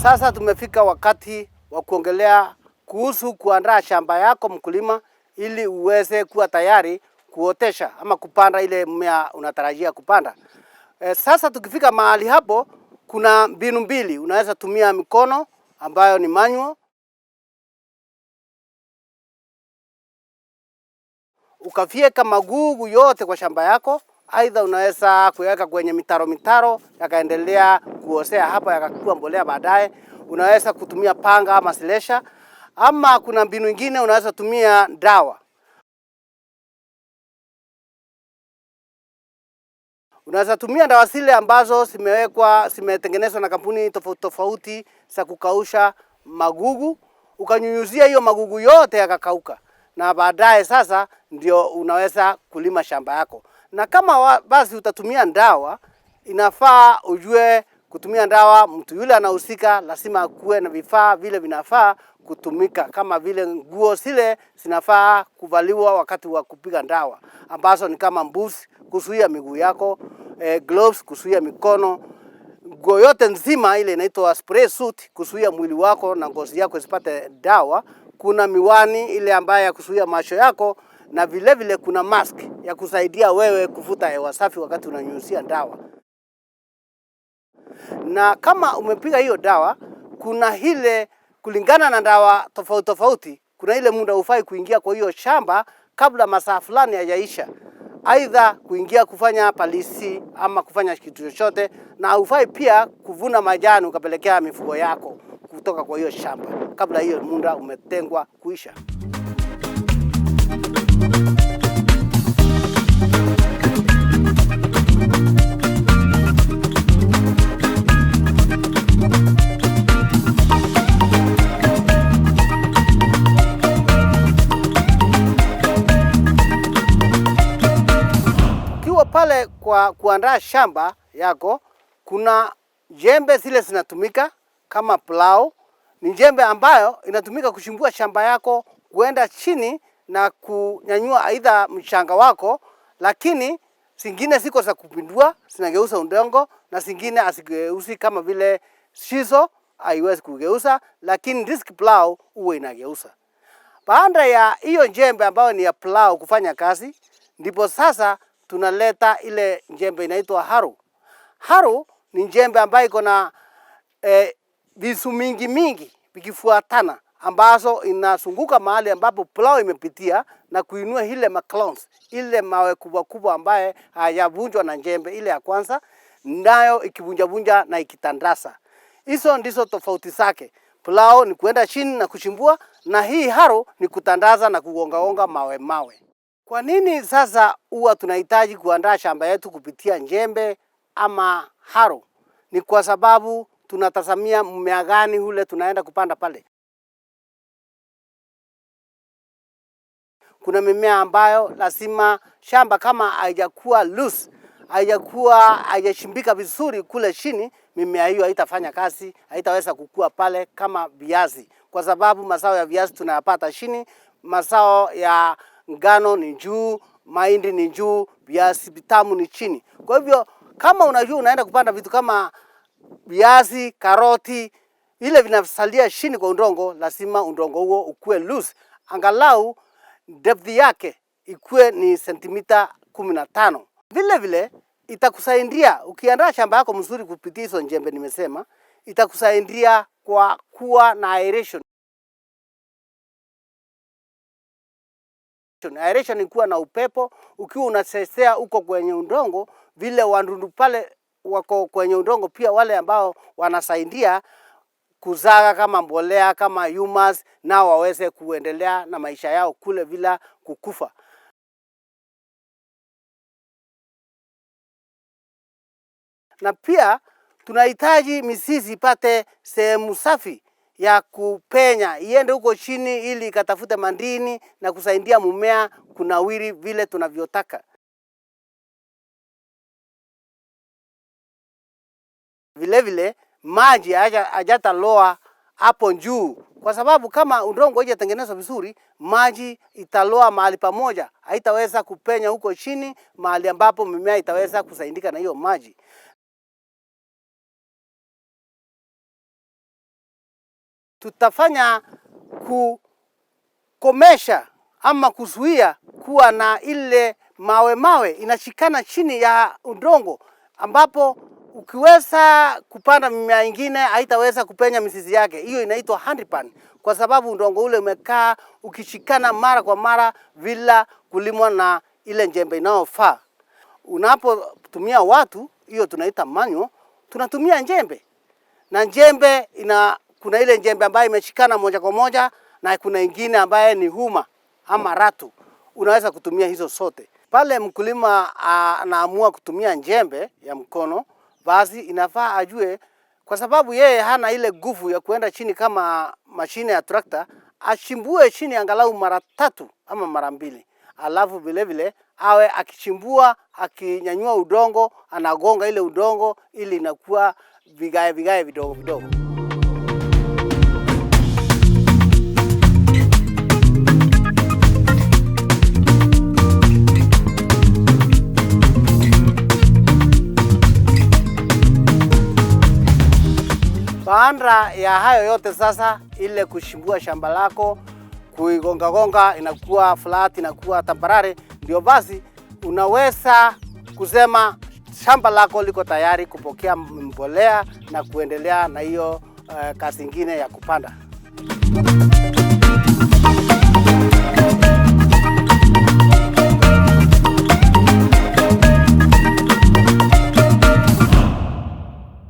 Sasa tumefika wakati wa kuongelea kuhusu kuandaa shamba yako mkulima, ili uweze kuwa tayari kuotesha ama kupanda ile mmea unatarajia kupanda. Sasa tukifika mahali hapo, kuna mbinu mbili. Unaweza tumia mikono ambayo ni manual, ukafieka magugu yote kwa shamba yako. Aidha unaweza kuweka kwenye mitaro yakaendelea kuosea hapa yakakuwa mbolea baadaye. Unaweza kutumia panga ama slasher, ama kuna mbinu nyingine unaweza tumia dawa. Unaweza tumia dawa zile ambazo zimetengenezwa na kampuni tofauti za kukausha magugu, ukanyunyuzia hiyo magugu yote yakakauka, na baadaye sasa ndio unaweza kulima shamba yako. Na kama basi utatumia dawa, inafaa ujue kutumia dawa. Mtu yule anahusika lazima kuwe na vifaa vile vinafaa kutumika, kama vile nguo zile zinafaa kuvaliwa wakati wa kupiga dawa, ambazo ni kama mbuzi kuzuia miguu yako, gloves kuzuia mikono, nguo yote nzima ile inaitwa spray suit kuzuia mwili wako na ngozi yako isipate dawa. Kuna miwani ile ambayo ya kuzuia macho yako, na vile vile kuna mask ya kusaidia wewe kuvuta hewa safi wakati unanyunyuzia dawa. Na kama umepiga hiyo dawa, kuna ile kulingana na dawa tofauti, kuna ile muda ufai kuingia kwa hiyo shamba kabla masaa fulani hayaisha. Aidha kuingia kufanya palisi ama kufanya kitu chochote, na ufai pia kuvuna majani ukapelekea mifugo yako kutoka kwa hiyo shamba kabla hiyo muda umetengwa kuisha. Pale kwa kuandaa shamba yako, kuna jembe zile zinatumika kama plough. Ni jembe ambayo inatumika kuchimbua shamba yako kuenda chini na kunyanyua aidha mchanga wako, lakini zingine ziko za kupindua, zinageuza udongo, na zingine asigeuzi kama vile shizo haiwezi kugeuza, lakini disc plough huwa inageuza. Baada ya hiyo jembe ambayo ni ya plough kufanya kazi, ndipo sasa tunaleta ile jembe inaitwa harrow. Harrow ni jembe ambayo iko na visu mingi vikifuatana, ambazo inazunguka mahali ambapo plough imepitia na kuinua ile maclones, ile mawe kubwa ambaye hayavunjwa na jembe ile ya kwanza, nayo ikivunja na ikitandaza. Hizo ndizo tofauti zake. Plough ni kuenda chini na kuchimbua, na hii harrow ni kutandaza na kugonga mawe. Kwa nini sasa huwa tunahitaji kuandaa shamba yetu kupitia jembe ama harrow? Ni kwa sababu tunatazamia mmea gani ule tunaenda kupanda pale. Kuna mimea ambayo lazima shamba kama haijakuwa loose, haijachimbika vizuri kule chini, mimea hiyo haitafanya kazi, haitaweza kukua pale, kama viazi. Kwa sababu mazao ya viazi tunayapata chini, mazao ya ngano ni juu, mahindi ni juu, viazi vitamu ni chini. Kwa hivyo kama unajua unaenda kupanda vitu kama viazi, karoti, ile vinasalia chini kwa udongo, lazima udongo huo ukue loose. Angalau depth yake ikue ni sentimita 15. Vile vile itakusaidia ukiandaa shamba yako mzuri kupitia hizo jembe nimesema, itakusaidia kwa kuwa na aeration. Aeration ni kuwa na upepo, ukiwa unasesea uko kwenye udongo, vile wadudu pale wako kwenye udongo pia wale ambao wanasaidia kuzaga kama mbolea, kama humus, nao waweze kuendelea na maisha yao kule bila kukufa. Na pia tunahitaji mizizi ipate sehemu safi ya kupenya, iende huko chini ili ikatafute madini na kusaidia mmea kunawiri vile tunavyotaka. Vile vile maji hajataloa hapo juu, kwa sababu kama udongo haijatengenezwa vizuri, maji italoa mahali pamoja, haitaweza kupenya huko chini mahali ambapo mimea itaweza kusaidika na hiyo maji. tutafanya kukomesha ama kuzuia kuwa na ile mawe inashikana chini ya udongo, ambapo ukiweza kupanda mimea ingine haitaweza kupenya mizizi yake. Hiyo inaitwa handpan, kwa sababu udongo ule umekaa ukishikana mara kwa mara bila kulimwa na ile njembe inayofaa. Unapotumia watu, hiyo tunaita manual, tunatumia njembe. Na njembe kuna ile njembe ambayo imeshikana moja kwa moja, na kuna ingine ambaye ni huma ama ratu. Unaweza kutumia hizo sote. Pale mkulima anaamua kutumia njembe ya mkono, basi inafaa ajue, kwa sababu yeye hana ile nguvu ya kuenda chini kama mashine ya trakta, achimbue chini angalau mara 3 ama mara 2. Alafu vile vile awe akichimbua, akinyanyua udongo, anagonga ile udongo ili inakuwa vigae vidogo vidogo. Baada ya hayo yote sasa, ile kuchimbua shamba lako, kuigonga inakuwa flat, inakuwa tambarare, ndio basi unaweza kusema shamba lako liko tayari kupokea mbolea na kuendelea na hiyo kazi nyingine ya kupanda.